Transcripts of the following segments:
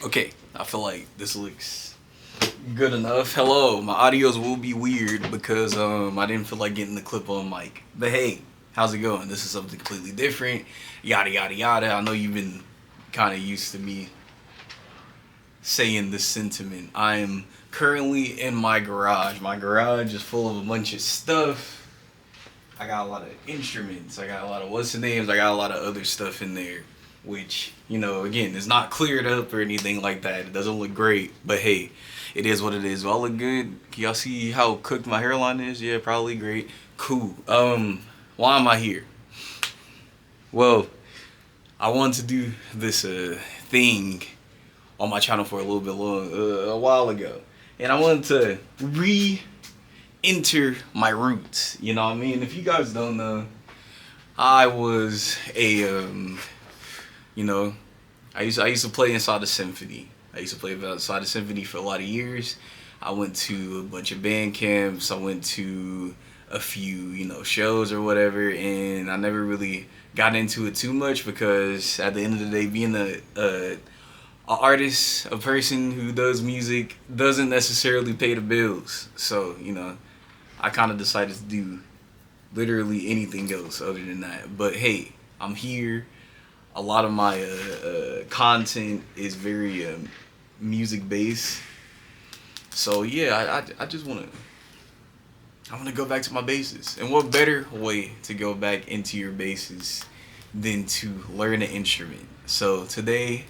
Okay, I feel like this looks good enough. Hello, my audios will be weird because I didn't feel like getting the clip on mic. But hey, how's it going? This is something completely different. Yada yada yada. I know you've been kind of used to me saying this sentiment. I am currently in my garage. My garage is full of a bunch of stuff. I got a lot of instruments. I got a lot of what's the names. I got a lot of other stuff in there, which again, is not cleared up or anything like that. It doesn't look great, but hey, it is what it is. Do I look good? Can y'all see how cooked my hairline is? Yeah, probably great. Cool. Why am I here? Well, I wanted to do this thing on my channel for a little bit a while ago, and I wanted to enter my roots. You know what I mean? If you guys don't know, I was you know, I used to play inside the symphony. I used to play inside the symphony for a lot of years. I went to a bunch of band camps. I went to a few, shows or whatever, and I never really got into it too much because at the end of the day, being a artist, a person who does music, doesn't necessarily pay the bills. So, I kind of decided to do literally anything else other than that. But hey, I'm here. A lot of my content is very music based. So yeah, I just want to go back to my bases. And what better way to go back into your bases than to learn an instrument? So today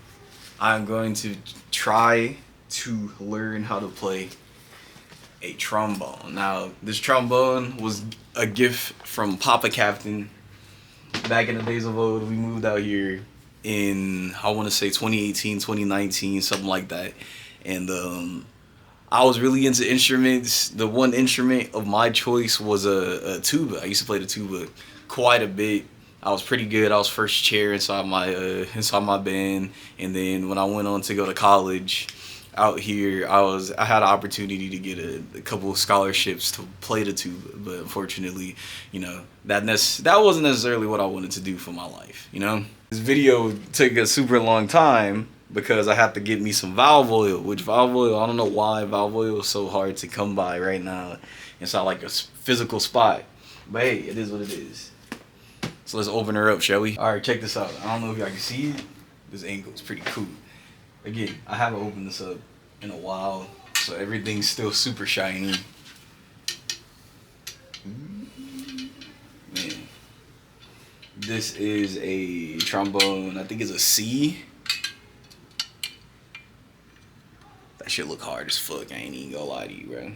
I'm going to try to learn how to play a trombone. Now, this trombone was a gift from Papa Captain. Back in the days of old, we moved out here in, I want to say 2018, 2019, something like that. And I was really into instruments. The one instrument of my choice was a tuba. I used to play the tuba quite a bit. I was pretty good. I was first chair inside my band. And then when I went on to go to college out here, I had an opportunity to get a couple of scholarships to play the tuba, but unfortunately, that wasn't necessarily what I wanted to do for my life. This video took a super long time because I have to get me some valve oil, which valve oil, I don't know why valve oil is so hard to come by right now. It's not like a physical spot, but hey, it is what it is. So let's open her up, shall we? All right, check this out. I don't know if y'all can see it. This angle is pretty cool. Again, I haven't opened this up in a while, so everything's still super shiny. Man, this is a trombone. I think it's a C. That shit look hard as fuck. I ain't even gonna lie to you, bro.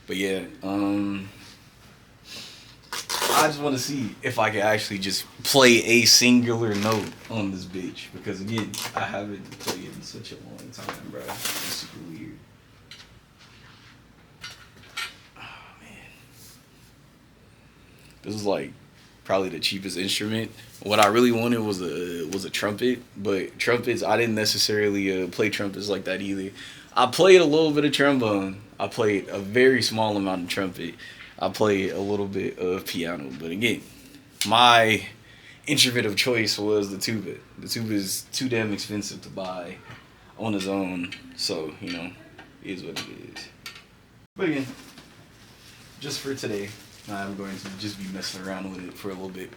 But yeah, I just want to see if I can actually just play a singular note on this bitch. Because again, I haven't played it in such a long time, bro. It's super weird. Oh, man. This is like probably the cheapest instrument. What I really wanted was a trumpet. But trumpets, I didn't necessarily play trumpets like that either. I played a little bit of trombone. I played a very small amount of trumpet. I play a little bit of piano, but again, my instrument of choice was the tuba. The tuba is too damn expensive to buy on its own, so, it is what it is. But again, just for today, I'm going to just be messing around with it for a little bit.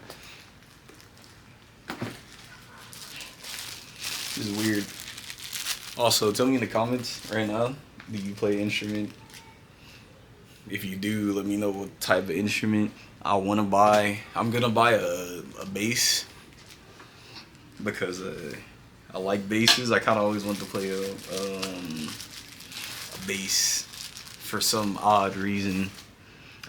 This is weird. Also, tell me in the comments right now, do you play an instrument? If you do, let me know what type of instrument I want to buy. I'm going to buy a bass because I like basses. I kind of always want to play a bass for some odd reason.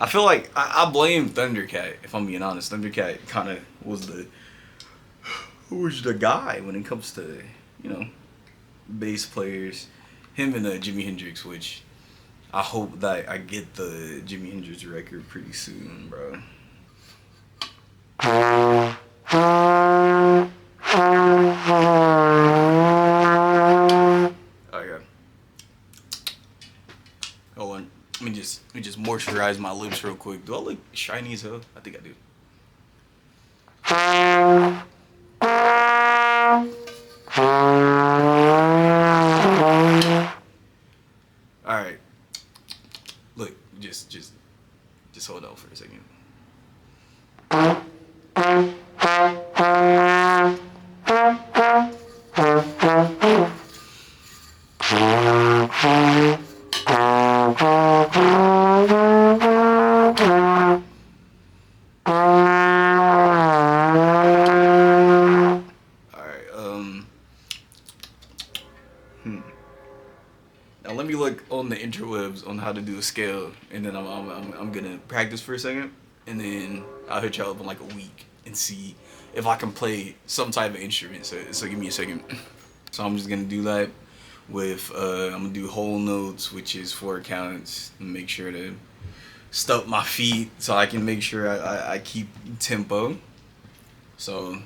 I feel like I blame Thundercat, if I'm being honest. Thundercat kind of was the guy when it comes to, bass players. Him and Jimi Hendrix, which I hope that I get the Jimi Hendrix record pretty soon, bro. Okay. Hold on. Let me just moisturize my lips real quick. Do I look shiny as hell? I think I do. Now let me look on the interwebs on how to do a scale, and then I'm gonna practice for a second, and then I'll hit y'all up in like a week and see if I can play some type of instrument. So give me a second. So I'm just gonna do that with I'm gonna do whole notes, which is 4 counts, and make sure to stump my feet so I can make sure I keep tempo. So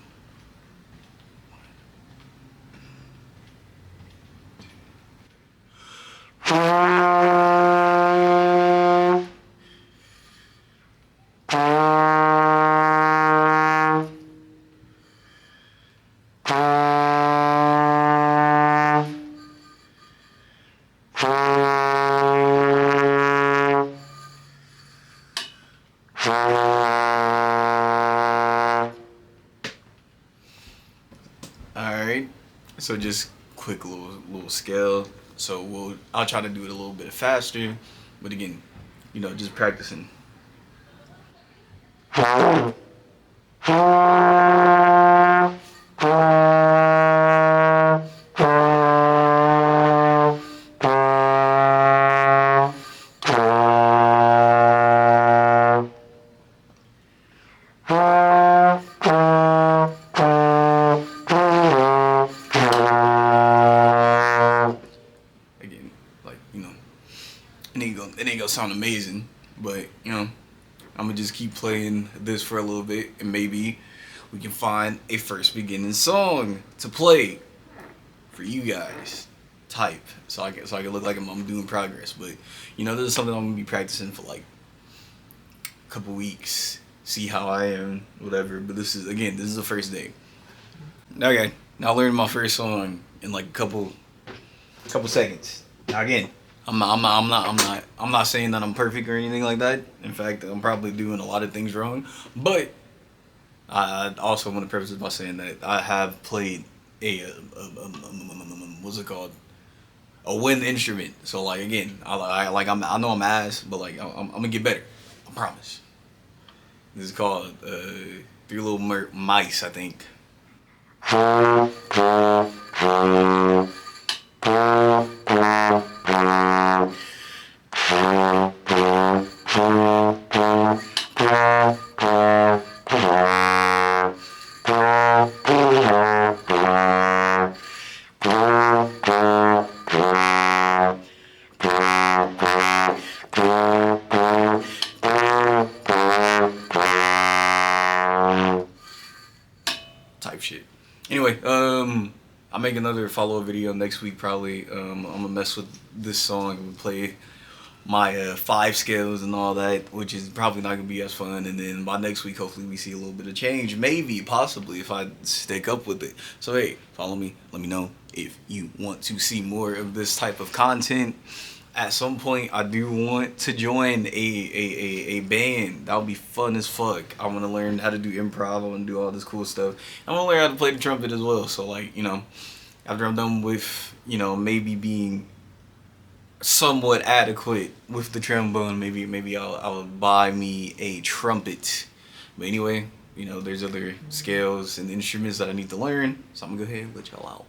alright. So just quick little scale. So I'll try to do it a little bit faster, but again, just practicing. Again, like, it ain't gonna sound amazing, but I'm gonna just keep playing this for a little bit, and maybe we can find a first beginning song to play for you guys. Type, so I can look like I'm doing progress. But this is something I'm gonna be practicing for like a couple weeks, see how I am, whatever. But this is the first day. Okay, now I learned my first song in like a couple seconds. Now again, I'm not saying that I'm perfect or anything like that. In fact, I'm probably doing a lot of things wrong. But I also want to preface it by saying that I have played what's it called? A wind instrument. So like again, I know I'm ass, but like I'm gonna get better. I promise. This is called Three Little Mice, I think. Type shit. Anyway, I'll make another follow-up video next week probably. I'm gonna mess with this song and play my 5 scales and all that, which is probably not gonna be as fun. And then by next week, hopefully we see a little bit of change, maybe, possibly, if I stick up with it. So hey, follow me. Let me know if you want to see more of this type of content. At some point, I do want to join a band. That would be fun as fuck. I want to learn how to do improv. I want to do all this cool stuff. I want to learn how to play the trumpet as well. So like, after I'm done with, maybe being somewhat adequate with the trombone, maybe I'll buy me a trumpet. But anyway, there's other scales and instruments that I need to learn. So I'm gonna go ahead and let y'all out.